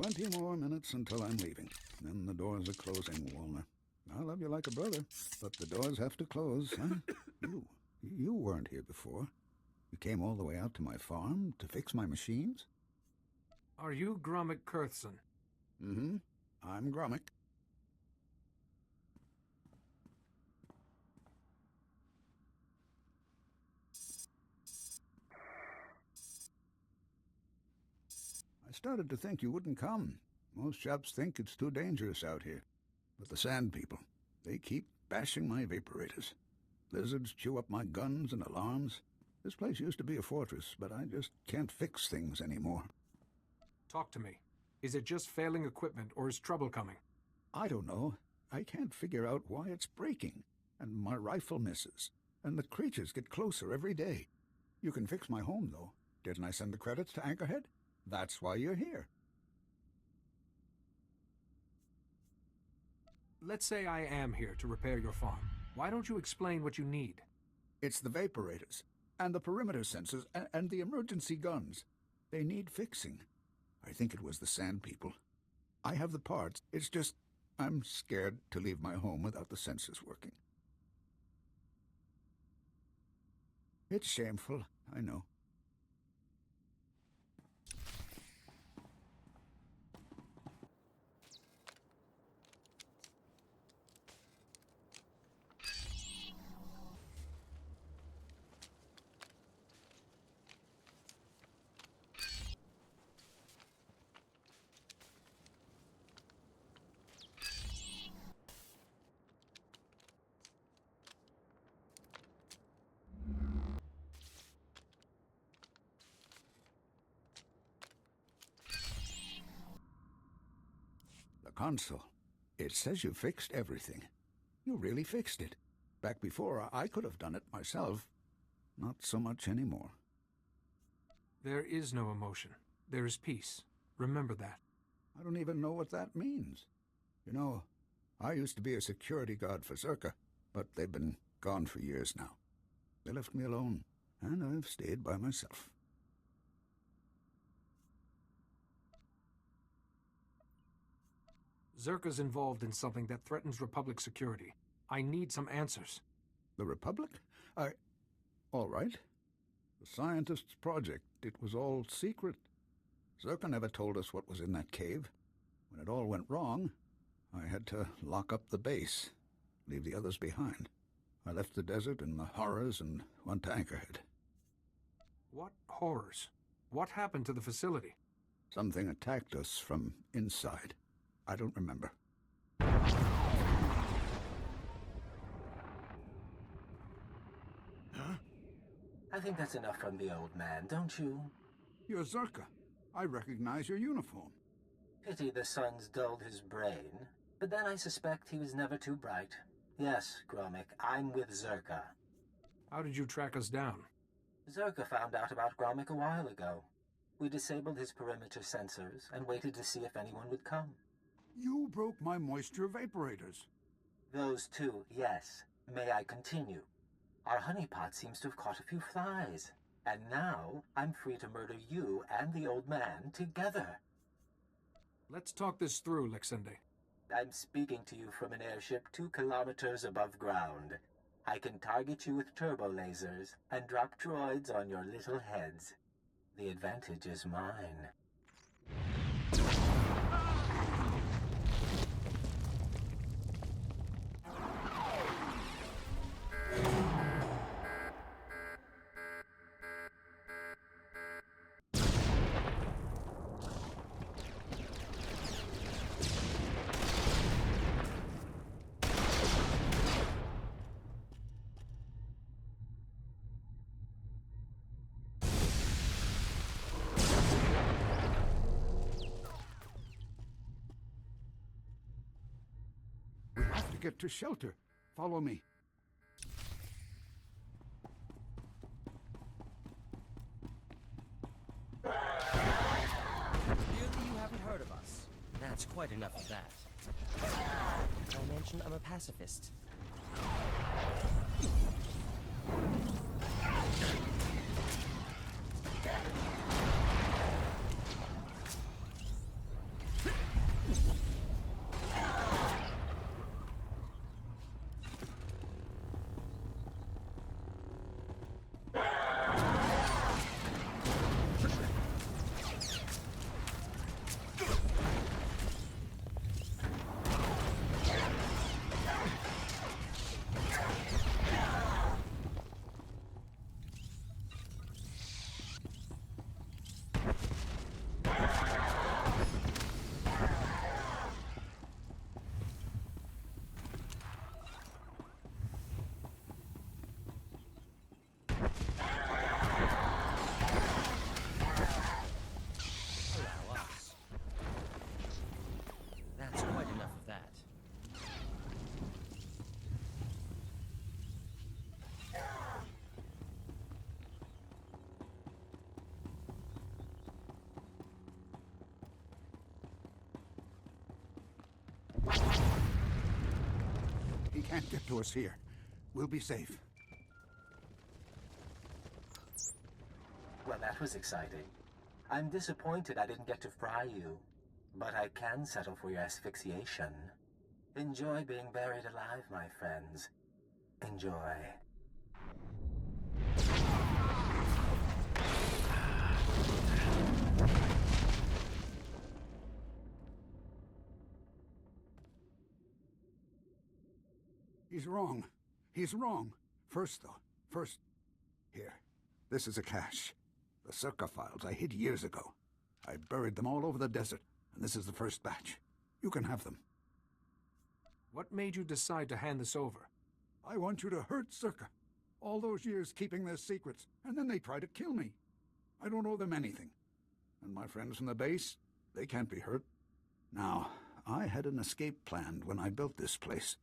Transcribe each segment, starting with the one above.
20 more minutes until I'm leaving. Then the doors are closing, Walner. I love you like a brother, but the doors have to close, huh? You weren't here before. You came all the way out to my farm to fix my machines? Are you Gromit Kurthson? Mm-hmm. I'm Gromit. I started to think you wouldn't come. Most chaps think it's too dangerous out here. But the Sand People, they keep bashing my vaporators. Lizards chew up my guns and alarms. This place used to be a fortress, but I just can't fix things anymore. Talk to me. Is it just failing equipment, or is trouble coming? I don't know. I can't figure out why it's breaking. And my rifle misses. And the creatures get closer every day. You can fix my home, though. Didn't I send the credits to Anchorhead? That's why you're here. Let's say I am here to repair your farm. Why don't you explain what you need? It's the vaporators, and the perimeter sensors, and the emergency guns. They need fixing. I think it was the Sand People. I have the parts. It's just, I'm scared to leave my home without the sensors working. It's shameful, I know. The console. It says you fixed everything. You really fixed it. Back before, I could have done it myself. Not so much anymore. There is no emotion. There is peace. Remember that. I don't even know what that means. You know, I used to be a security guard for Zerka, but they've been gone for years now. They left me alone, and I've stayed by myself. Zerka's involved in something that threatens Republic security. I need some answers. The Republic? All right. The scientists' project, it was all secret. Zerka never told us what was in that cave. When it all went wrong, I had to lock up the base, leave the others behind. I left the desert and the horrors and went to Anchorhead. What horrors? What happened to the facility? Something attacked us from inside. I don't remember. Huh? I think that's enough from the old man, don't you? You're Zerka. I recognize your uniform. Pity the sun's dulled his brain. But then I suspect he was never too bright. Yes, Gromit, I'm with Zerka. How did you track us down? Zerka found out about Gromit a while ago. We disabled his perimeter sensors and waited to see if anyone would come. You broke my moisture vaporators. Those two, yes. May I continue? Our honeypot seems to have caught a few flies. And now, I'm free to murder you and the old man together. Let's talk this through, Lixende. I'm speaking to you from an airship 2 kilometers above ground. I can target you with turbo lasers and drop droids on your little heads. The advantage is mine. We have to get to shelter. Follow me. Clearly you haven't heard of us. That's quite enough of that. I mentioned I'm a pacifist. can't get to us here. We'll be safe. Well, that was exciting. I'm disappointed I didn't get to fry you, but I can settle for your asphyxiation. Enjoy being buried alive, my friends. Enjoy. He's wrong. He's wrong. First, here. This is a cache. The Circa files I hid years ago. I buried them all over the desert, and this is the first batch. You can have them. What made you decide to hand this over? I want you to hurt Circa. All those years keeping their secrets, and then they try to kill me. I don't owe them anything. And my friends from the base, they can't be hurt. Now, I had an escape planned when I built this place.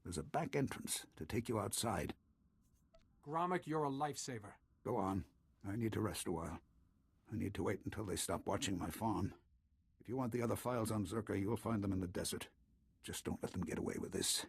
There's a back entrance to take you outside. Gromit, you're a lifesaver. Go on. I need to rest a while. I need to wait until they stop watching my farm. If you want the other files on Zerka, you'll find them in the desert. Just don't let them get away with this.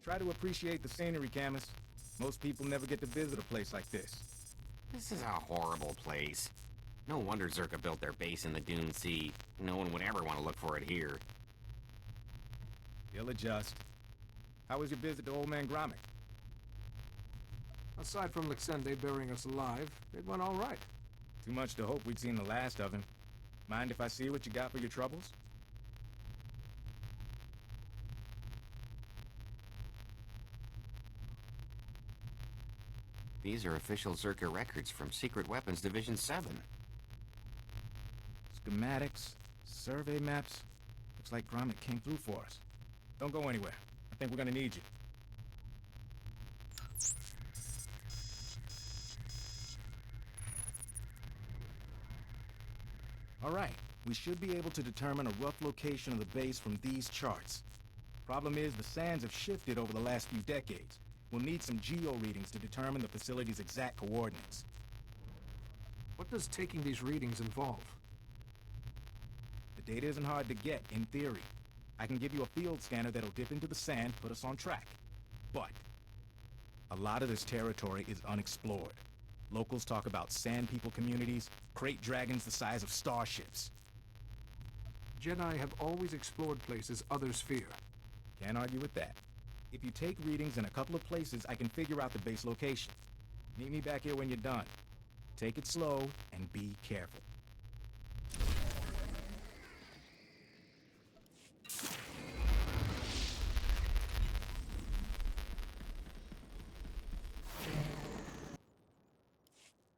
Try to appreciate the scenery, Camus. Most people never get to visit a place like this. This is a horrible place. No wonder Zerka built their base in the Dune Sea. No one would ever want to look for it here. You'll adjust. How was your visit to Old Man Gromit? Aside from Lixende burying us alive, it went all right. Too much to hope we'd seen the last of him. Mind if I see what you got for your troubles? These are official Zerka records from Secret Weapons Division 7. Schematics, survey maps. Looks like Gromit came through for us. Don't go anywhere. I think we're gonna need you. Alright, we should be able to determine a rough location of the base from these charts. Problem is, the sands have shifted over the last few decades. We'll need some geo readings to determine the facility's exact coordinates. What does taking these readings involve? The data isn't hard to get, in theory. I can give you a field scanner that'll dip into the sand, put us on track. But a lot of this territory is unexplored. Locals talk about sand people communities, crate dragons the size of starships. Jedi have always explored places others fear. Can't argue with that. If you take readings in a couple of places, I can figure out the base location. Meet me back here when you're done. Take it slow and be careful.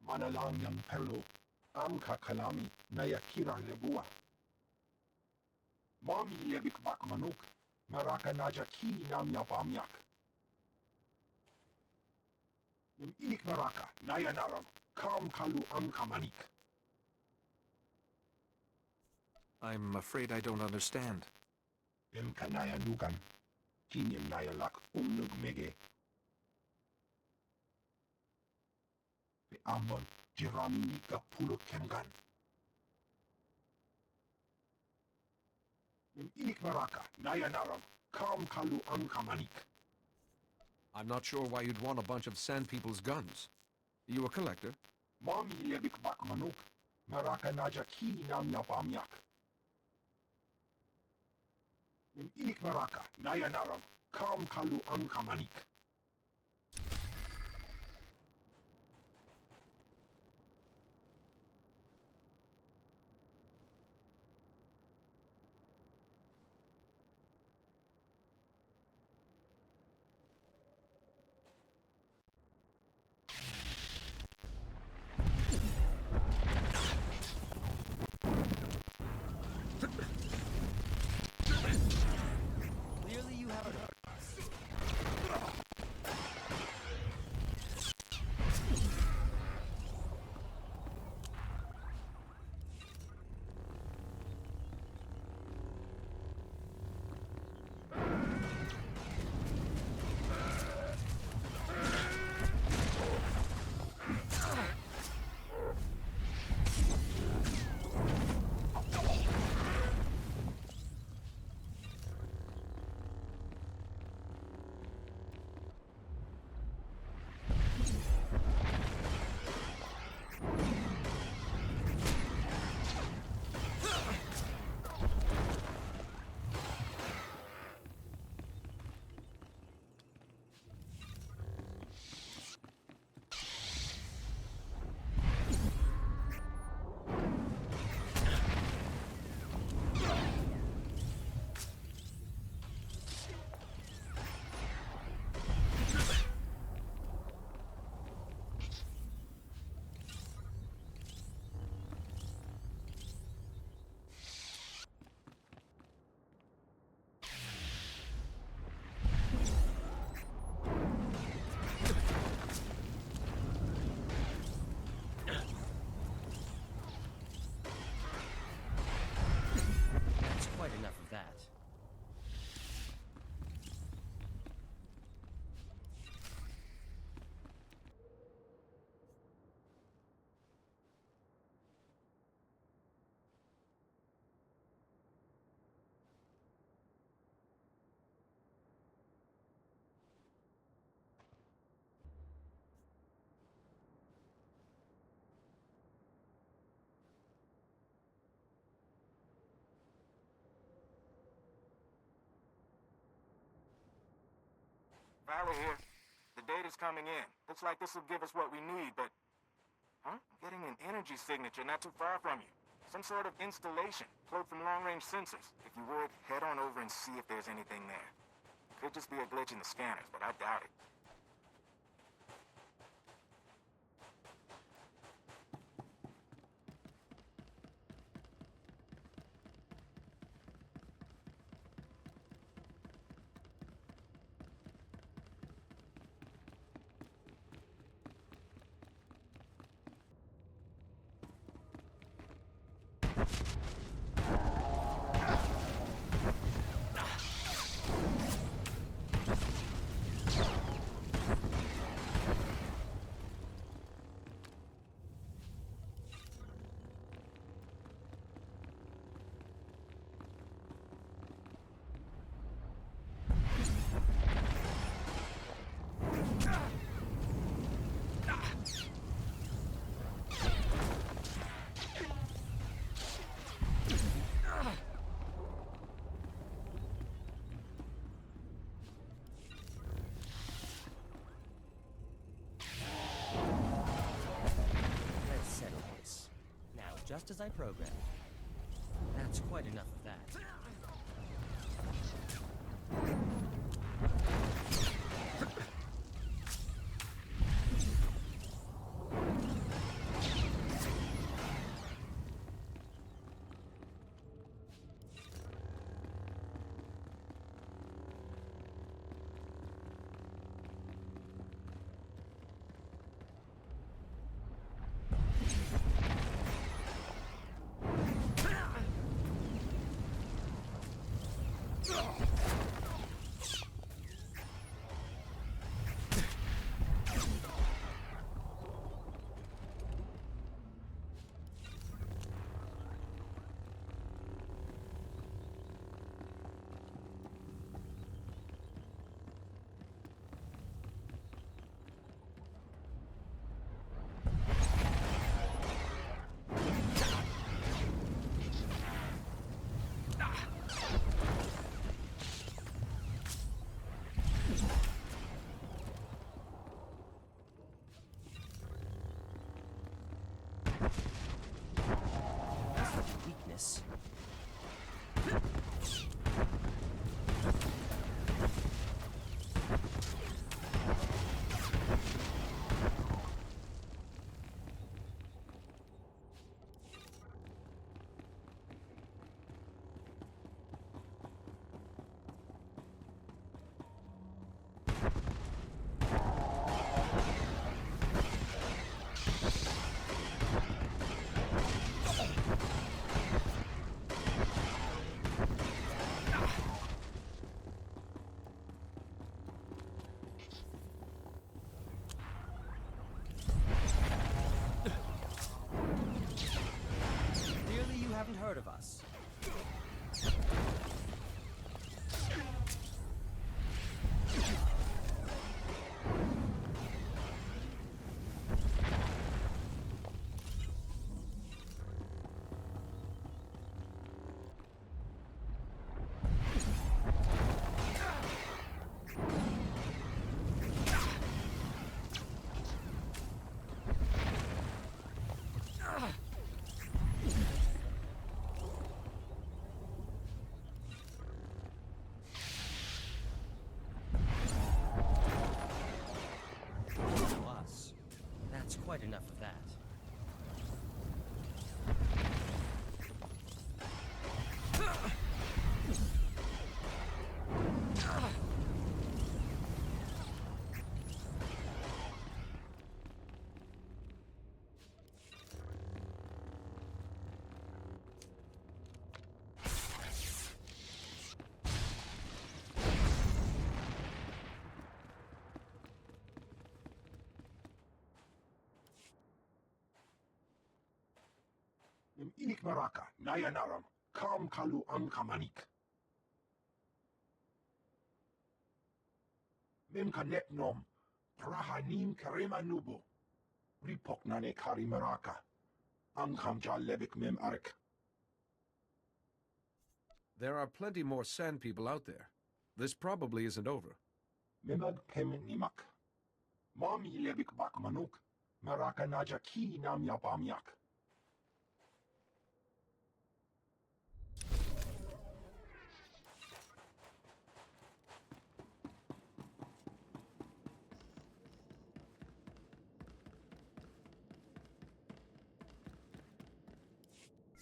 Manalangyan perlo, amka kalami, nayakira lebua. Mami lebik bak manuk, maraka najaki nam yapamyak. Inik maraka, nayanaram, kam kalu amkamanik. I'm afraid I don't understand. Kanaya nukan, kinyan nayalak, umnug mege. Amon, Jirami ka pulo kengan. Inik maraka, nayanaram, kam kalu amkamanik. I'm not sure why you'd want a bunch of Sand People's guns. Are you a collector? Mami lebik bak manuk, maraka najaki nam yapamyak. Inik maraka, nayanaram, kam kalu amkamanik. Valley here. The data's coming in. Looks like this will give us what we need, but... Huh? I'm getting an energy signature not too far from you. Some sort of installation, cloaked from long-range sensors. If you would, head on over and see if there's anything there. Could just be a glitch in the scanners, but I doubt it. Let's settle this. Now, just as I programmed. That's quite enough of that. Weakness. Clearly you haven't heard of us. That's quite enough of that. Inik Maraka, Nayanaram, Kam Kalu Kamanik. Mem Kanet Nom, Prahanim Karema Nubo, Ripoknane Kari Maraka, Kamja Levik Mem Ark. There are plenty more sand people out there. This probably isn't over. Mimag Peminimak. Mami Lebik Bak Manuk. Maraka Naja Ki Nam Yapamyak.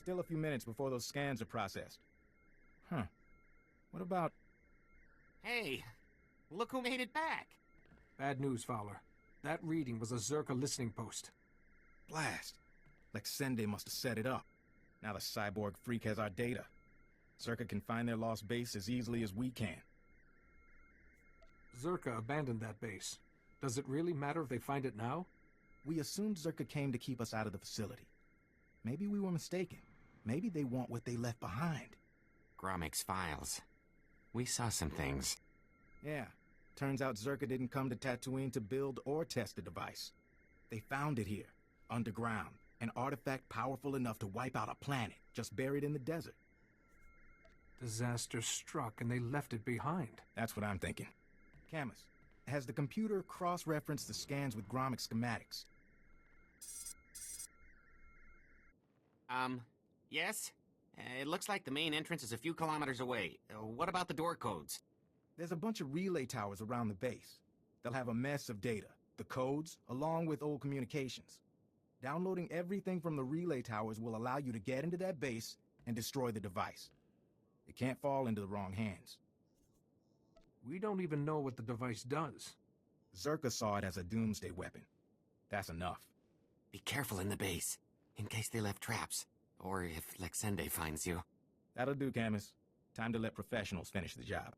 Still a few minutes before those scans are processed. Huh. What about... Hey, look who made it back. Bad news, Fowler. That reading was a Zerka listening post. Blast. Lexende must have set it up. Now the cyborg freak has our data. Zerka can find their lost base as easily as we can. Zerka abandoned that base. Does it really matter if they find it now? We assumed Zerka came to keep us out of the facility. Maybe we were mistaken. Maybe they want what they left behind. Gromik's files. We saw some things. Yeah. Turns out Zerka didn't come to Tatooine to build or test the device. They found it here, underground, an artifact powerful enough to wipe out a planet, just buried in the desert. Disaster struck and they left it behind. That's what I'm thinking. Camus, has the computer cross-referenced the scans with Gromik schematics? Yes? It looks like the main entrance is a few kilometers away. What about the door codes? There's a bunch of relay towers around the base. They'll have a mess of data, the codes, along with old communications. Downloading everything from the relay towers will allow you to get into that base and destroy the device. It can't fall into the wrong hands. We don't even know what the device does. Zerka saw it as a doomsday weapon. That's enough. Be careful in the base, in case they left traps, or if Lexende finds you. That'll do, Camus. Time to let professionals finish the job.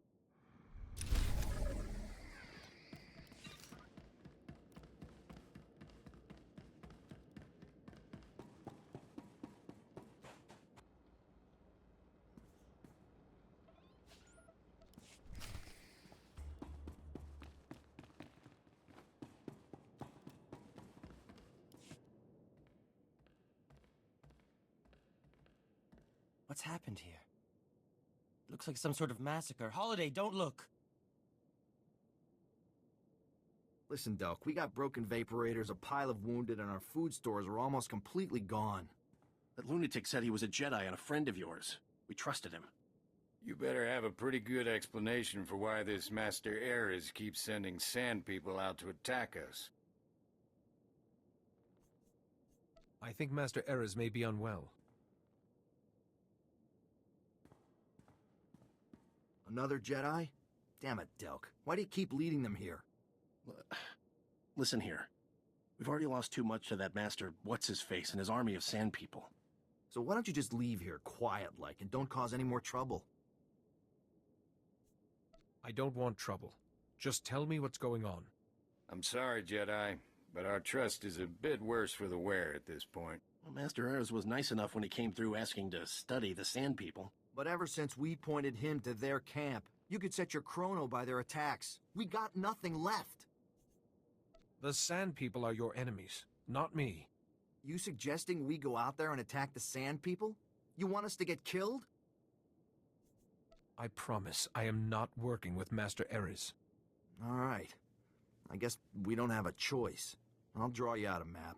What's happened here? Looks like some sort of massacre. Holiday, don't look! Listen, Delk, we got broken vaporators, a pile of wounded, and our food stores are almost completely gone. That lunatic said he was a Jedi and a friend of yours. We trusted him. You better have a pretty good explanation for why this Master Ares keeps sending sand people out to attack us. I think Master Ares may be unwell. Another Jedi? Damn it, Delk. Why do you keep leading them here? Listen here. We've already lost too much to that Master What's-His-Face and his army of sand people. So why don't you just leave here, quiet-like, and don't cause any more trouble? I don't want trouble. Just tell me what's going on. I'm sorry, Jedi, but our trust is a bit worse for the wear at this point. Well, Master Ares was nice enough when he came through asking to study the sand people. But ever since we pointed him to their camp, you could set your chrono by their attacks. We got nothing left. The Sand People are your enemies, not me. You suggesting we go out there and attack the Sand People? You want us to get killed? I promise I am not working with Master Ares. All right. I guess we don't have a choice. I'll draw you out a map.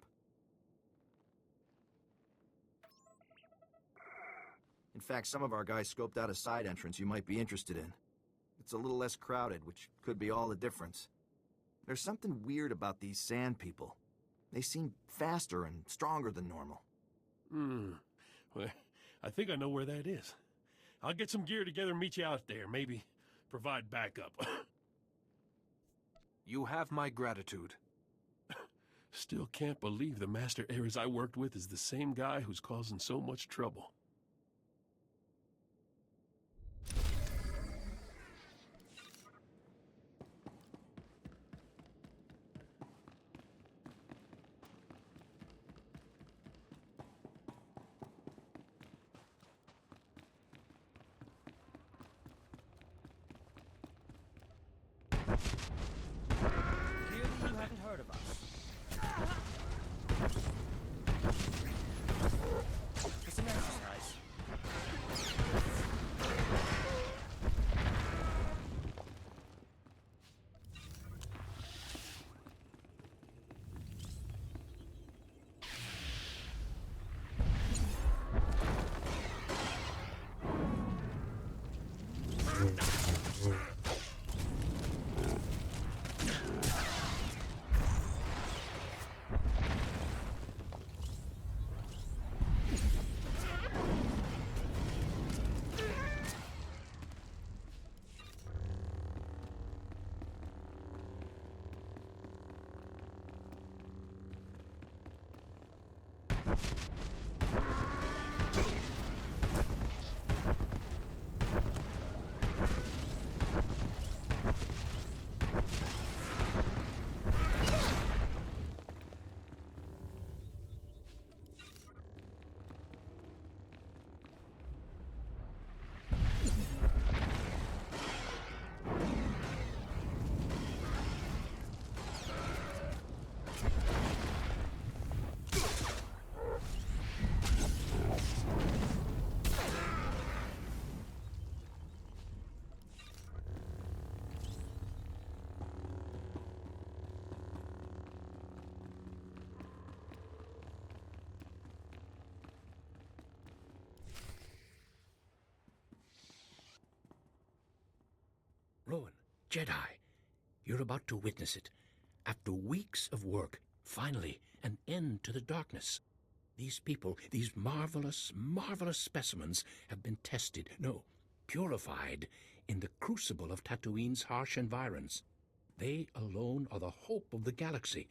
In fact, some of our guys scoped out a side entrance you might be interested in. It's a little less crowded, which could be all the difference. There's something weird about these Sand People. They seem faster and stronger than normal. Well, I think I know where that is. I'll get some gear together and meet you out there. Maybe provide backup. You have my gratitude. Still can't believe the Master Ares I worked with is the same guy who's causing so much trouble. Clearly you haven't heard of us. It's an exercise Jedi. You're about to witness it. After weeks of work, finally, an end to the darkness. These people, these marvelous, marvelous specimens have been tested, no, purified, in the crucible of Tatooine's harsh environs. They alone are the hope of the galaxy.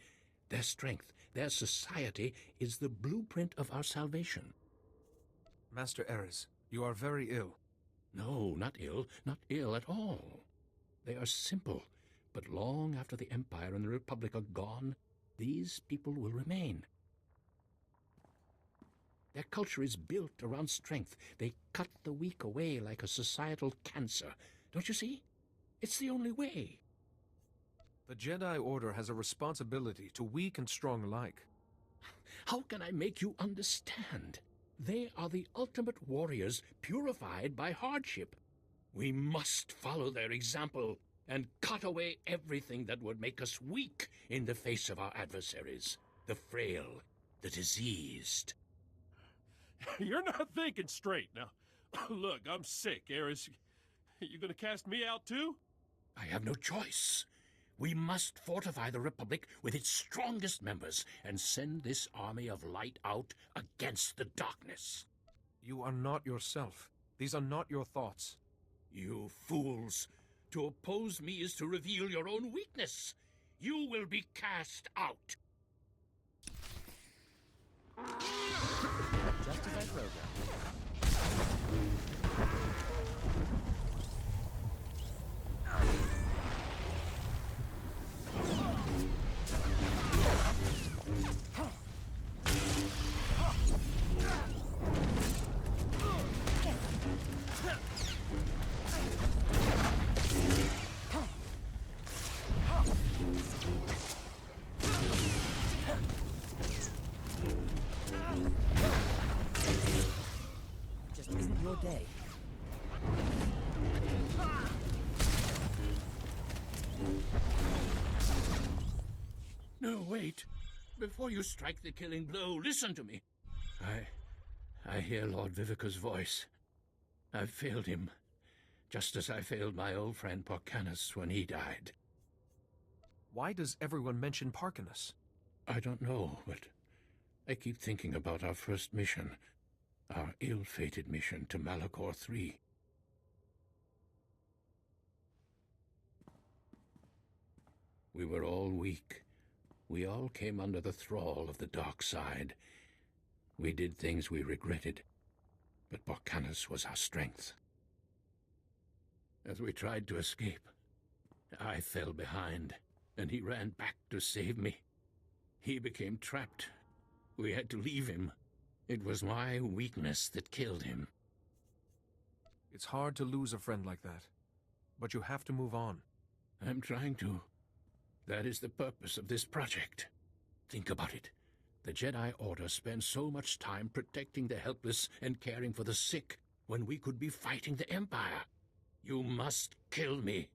Their strength, their society is the blueprint of our salvation. Master Eris, you are very ill. No, not ill at all. They are simple, but long after the Empire and the Republic are gone, these people will remain. Their culture is built around strength. They cut the weak away like a societal cancer. Don't you see? It's the only way. The Jedi Order has a responsibility to weak and strong alike. How can I make you understand? They are the ultimate warriors purified by hardship. We must follow their example and cut away everything that would make us weak in the face of our adversaries. The frail, the diseased. You're not thinking straight. Now, look, I'm sick, Eris. You gonna cast me out too? I have no choice. We must fortify the Republic with its strongest members and send this army of light out against the darkness. You are not yourself. These are not your thoughts. You fools! To oppose me is to reveal your own weakness. You will be cast out. Just as I programmed. Just isn't your day. No, wait. Before you strike the killing blow, listen to me. I hear Lord Vivica's voice. I've failed him, just as I failed my old friend Porcanus when he died. Why does everyone mention Parkinus? I don't know, but I keep thinking about our first mission, our ill-fated mission to Malachor III. We were all weak. We all came under the thrall of the dark side. We did things we regretted, but Porcanus was our strength. As we tried to escape, I fell behind, and he ran back to save me. He became trapped. We had to leave him. It was my weakness that killed him. It's hard to lose a friend like that, but you have to move on. I'm trying to. That is the purpose of this project. Think about it. The Jedi Order spends so much time protecting the helpless and caring for the sick when we could be fighting the Empire. You must kill me.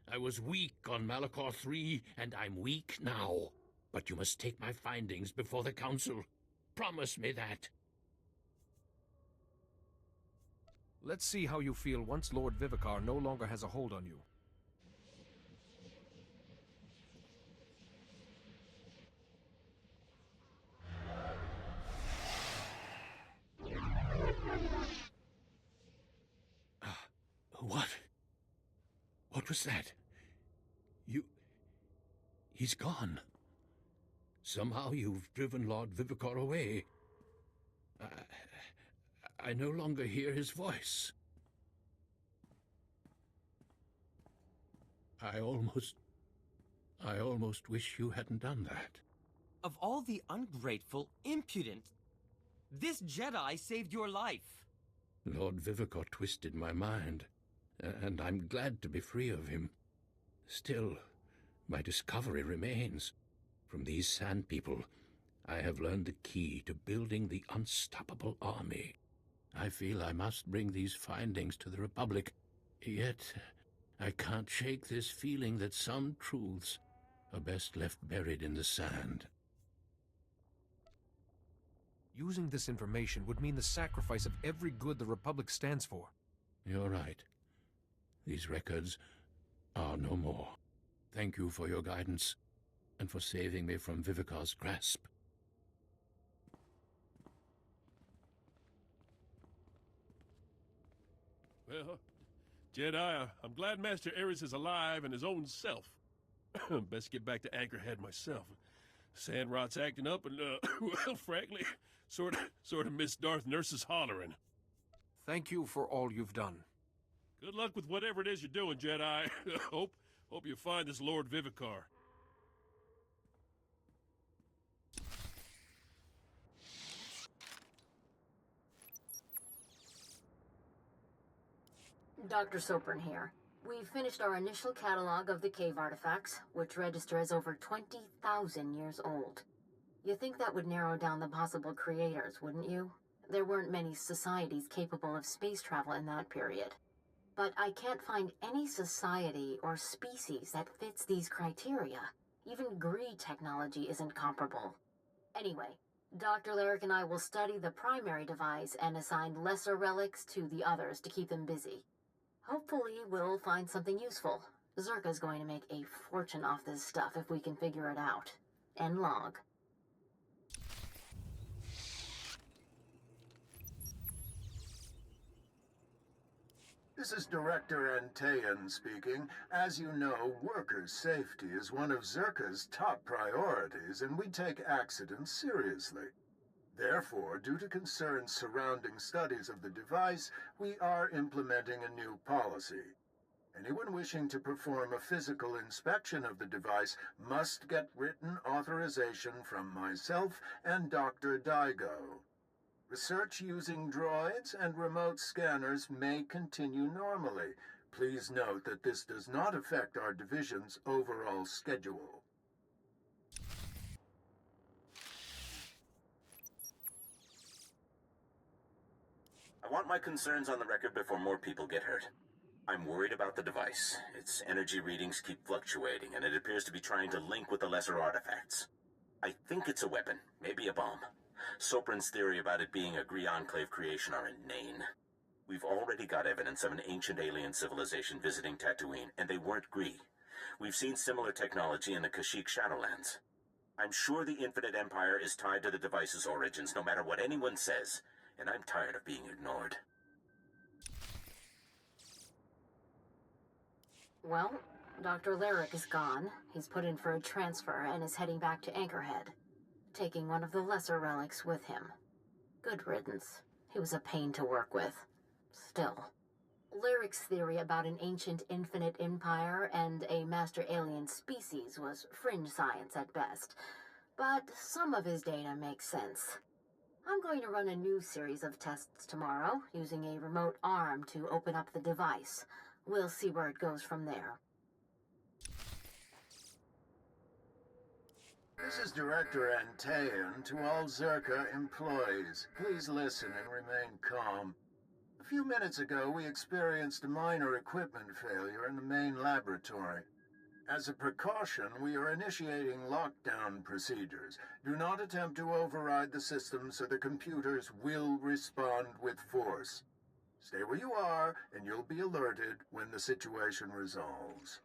I was weak on Malachor III, and I'm weak now. But you must take my findings before the Council. Promise me that. Let's see how you feel once Lord Vivicar no longer has a hold on you. What? What was that? He's gone. Somehow you've driven Lord Vivicar away. I no longer hear his voice. I almost wish you hadn't done that. Of all the ungrateful, impudent, this Jedi saved your life. Lord Vivicar twisted my mind, and I'm glad to be free of him. Still, my discovery remains. From these Sand People, I have learned the key to building the unstoppable army. I feel I must bring these findings to the Republic, yet I can't shake this feeling that some truths are best left buried in the sand. Using this information would mean the sacrifice of every good the Republic stands for. You're right. These records are no more. Thank you for your guidance, and for saving me from Vivicar's grasp. Well, Jedi, I'm glad Master Ares is alive and his own self. Best get back to Anchorhead myself. Sandrot's acting up and, well, frankly, sort of miss Darth Nurse's hollering. Thank you for all you've done. Good luck with whatever it is you're doing, Jedi. Hope you find this Lord Vivicar. Dr. Sopran here. We've finished our initial catalog of the cave artifacts, which register as over 20,000 years old. You think that would narrow down the possible creators, wouldn't you? There weren't many societies capable of space travel in that period. But I can't find any society or species that fits these criteria. Even Gree technology isn't comparable. Anyway, Dr. Lyric and I will study the primary device and assign lesser relics to the others to keep them busy. Hopefully, we'll find something useful. Zerka's going to make a fortune off this stuff if we can figure it out. End log. This is Director Antaean speaking. As you know, workers' safety is one of Zerka's top priorities, and we take accidents seriously. Therefore, due to concerns surrounding studies of the device, we are implementing a new policy. Anyone wishing to perform a physical inspection of the device must get written authorization from myself and Dr. Daigo. Research using droids and remote scanners may continue normally. Please note that this does not affect our division's overall schedule. I want my concerns on the record before more people get hurt. I'm worried about the device. Its energy readings keep fluctuating, and it appears to be trying to link with the lesser artifacts. I think it's a weapon, maybe a bomb. Sopran's theory about it being a Gree Enclave creation are inane. We've already got evidence of an ancient alien civilization visiting Tatooine, and they weren't Gree. We've seen similar technology in the Kashyyyk Shadowlands. I'm sure the Infinite Empire is tied to the device's origins, no matter what anyone says, and I'm tired of being ignored. Well, Dr. Lyric is gone. He's put in for a transfer and is heading back to Anchorhead, taking one of the lesser relics with him. Good riddance. He was a pain to work with. Still. Lyric's theory about an ancient infinite empire and a master alien species was fringe science at best, but some of his data makes sense. I'm going to run a new series of tests tomorrow, using a remote arm to open up the device. We'll see where it goes from there. This is Director Antaean to all Zerka employees. Please listen and remain calm. A few minutes ago, we experienced a minor equipment failure in the main laboratory. As a precaution, we are initiating lockdown procedures. Do not attempt to override the system, so the computers will respond with force. Stay where you are, and you'll be alerted when the situation resolves.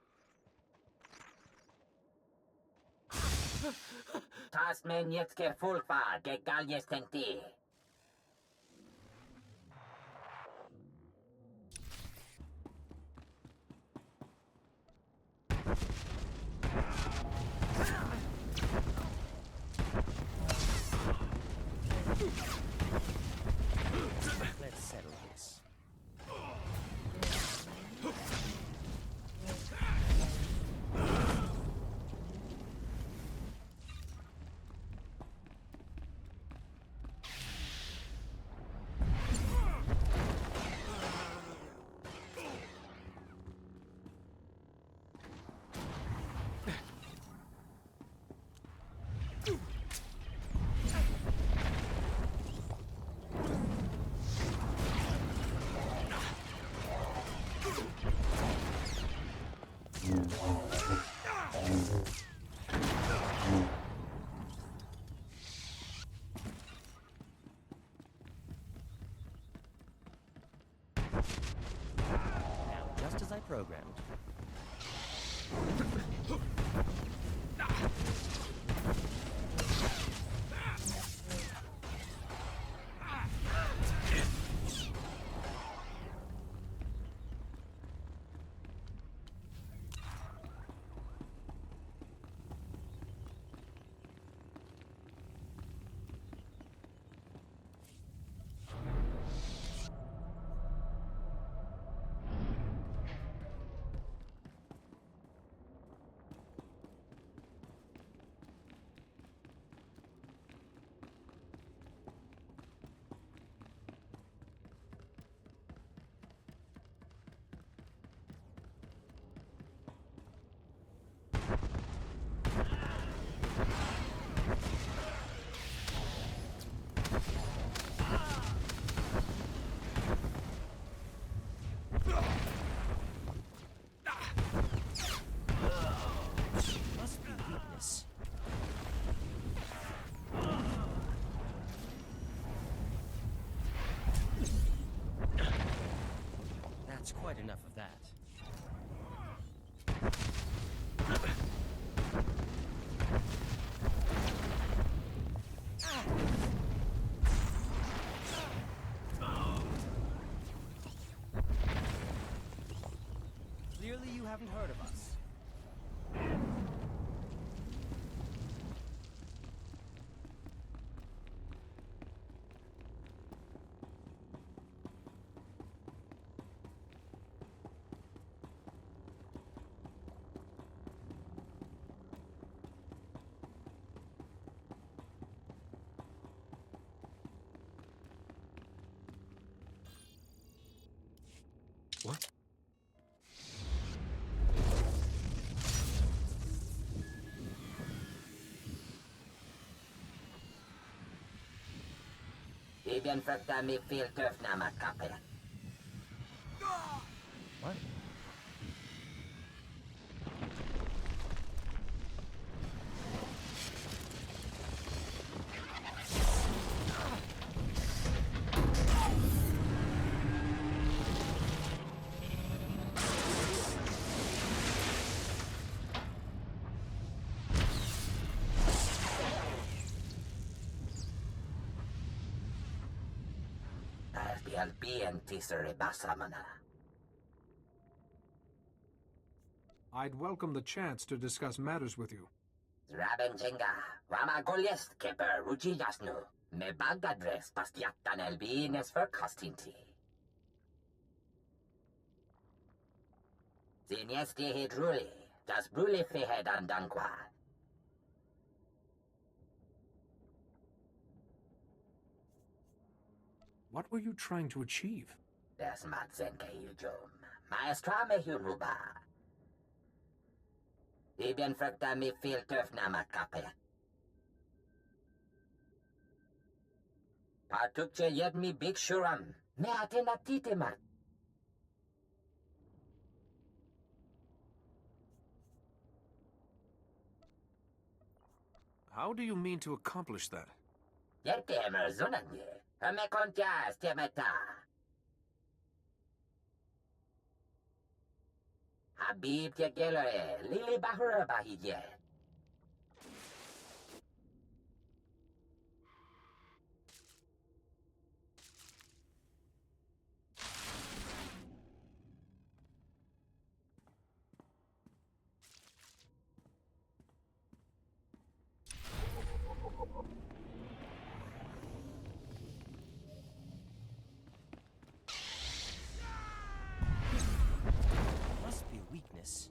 Tas men jetzt gefulfa, gegal jestenti. Let's settle this. Just as I programmed. enough of that. Clearly you haven't heard of us. What? Ibn Faktami filter nama kapel. What? I'd welcome the chance to discuss matters with you. Zraben Jenga, Rama Golyest Keper Ruji Jasnu, me Bagdadres Pastiatan Elbines for Costinti. Zinesti Hidruli, Das Bruli Fehed Andankwa. What were you trying to achieve? Des Matzenke Yujum, Maestra Mehuruba. Ibn Frukta mi filter nama kape. Patukche yed mi big shuram, me atena titimat. How do you mean to accomplish that? Yertemer zunanye, me kontias temeta. Habib Tegelere, Lili Bahura Bahije. Must be a weakness.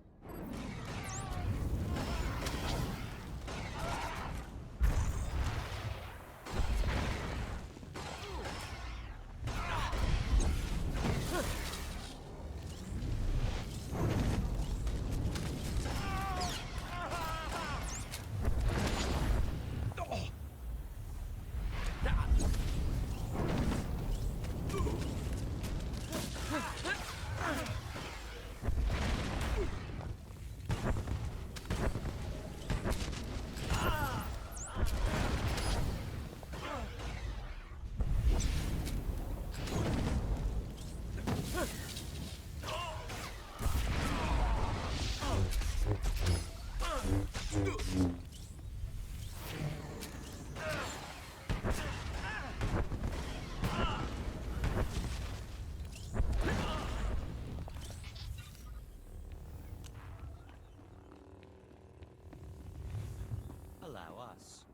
Allow us.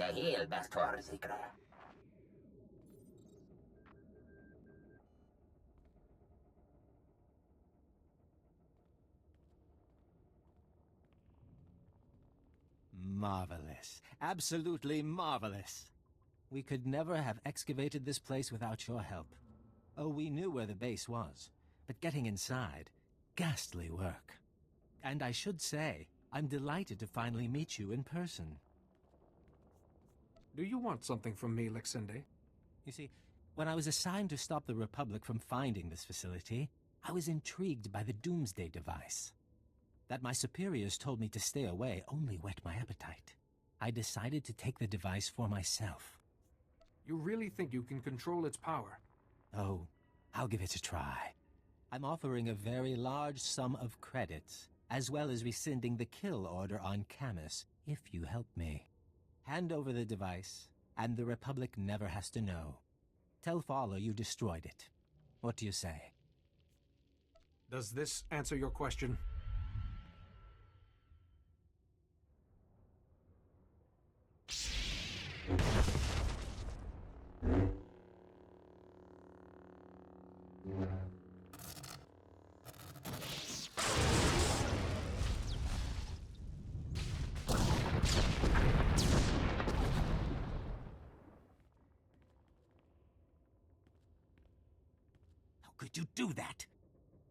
Jahil Bastor Zikra. Marvelous. Absolutely marvelous. We could never have excavated this place without your help. Oh, we knew where the base was, but getting inside, ghastly work. And I should say, I'm delighted to finally meet you in person. Do you want something from me, Lexende? You see, when I was assigned to stop the Republic from finding this facility, I was intrigued by the Doomsday device. That my superiors told me to stay away only whet my appetite. I decided to take the device for myself. You really think you can control its power? Oh, I'll give it a try. I'm offering a very large sum of credits, as well as rescinding the kill order on Camus, if you help me. Hand over the device, and the Republic never has to know. Tell Fowler you destroyed it. What do you say? Does this answer your question? How could you do that?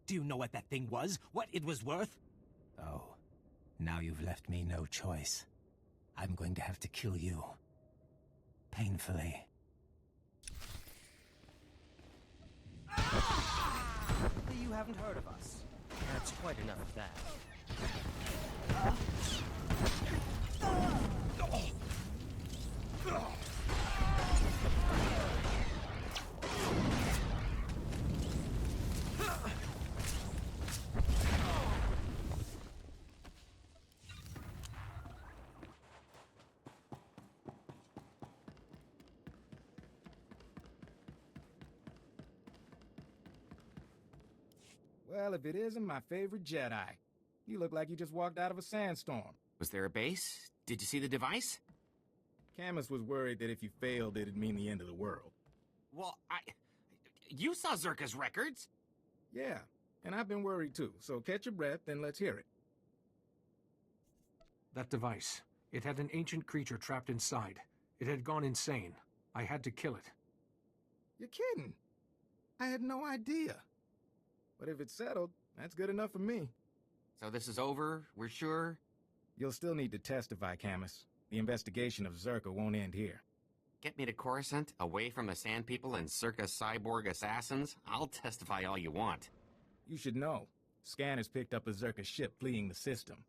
Do you know what that thing was? What it was worth? Oh, now you've left me no choice. I'm going to have to kill you. Painfully. You haven't heard of us. That's quite enough of that. Well, if it isn't my favorite Jedi. You look like you just walked out of a sandstorm. Was there a base? Did you see the device? Camus was worried that if you failed, it'd mean the end of the world. Well, You saw Zerka's records? Yeah, and I've been worried too, so catch your breath and let's hear it. That device. It had an ancient creature trapped inside. It had gone insane. I had to kill it. You're kidding. I had no idea. But if it's settled, that's good enough for me. So this is over? We're sure? You'll still need to testify, Camus. The investigation of Zerka won't end here. Get me to Coruscant, away from the Sand People and Circa cyborg assassins? I'll testify all you want. You should know. Scanners picked up a Zerka ship fleeing the system.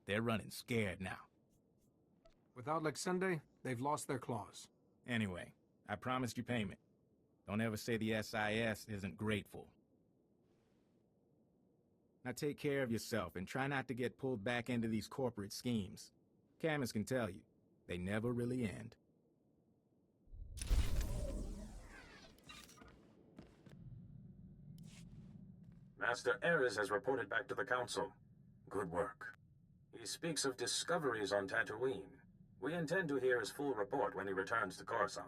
They're running scared now. Without Lexende, they've lost their claws. Anyway, I promised you payment. Don't ever say the SIS isn't grateful. Now take care of yourself and try not to get pulled back into these corporate schemes. Camus can tell you, they never really end. Master Ares has reported back to the Council. Good work. He speaks of discoveries on Tatooine. We intend to hear his full report when he returns to Coruscant.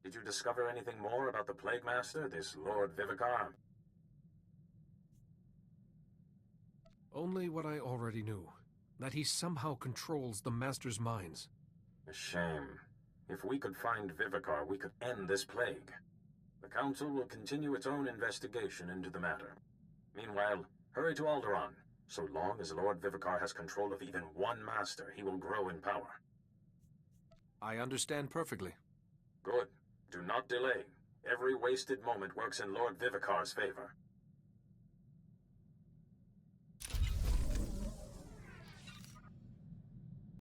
Did you discover anything more about the Plague Master, this Lord Vivicar? Only what I already knew. That he somehow controls the Master's minds. A shame. If we could find Vivicar, we could end this plague. The Council will continue its own investigation into the matter. Meanwhile, hurry to Alderaan. So long as Lord Vivicar has control of even one Master, he will grow in power. I understand perfectly. Good. Do not delay. Every wasted moment works in Lord Vivicar's favor.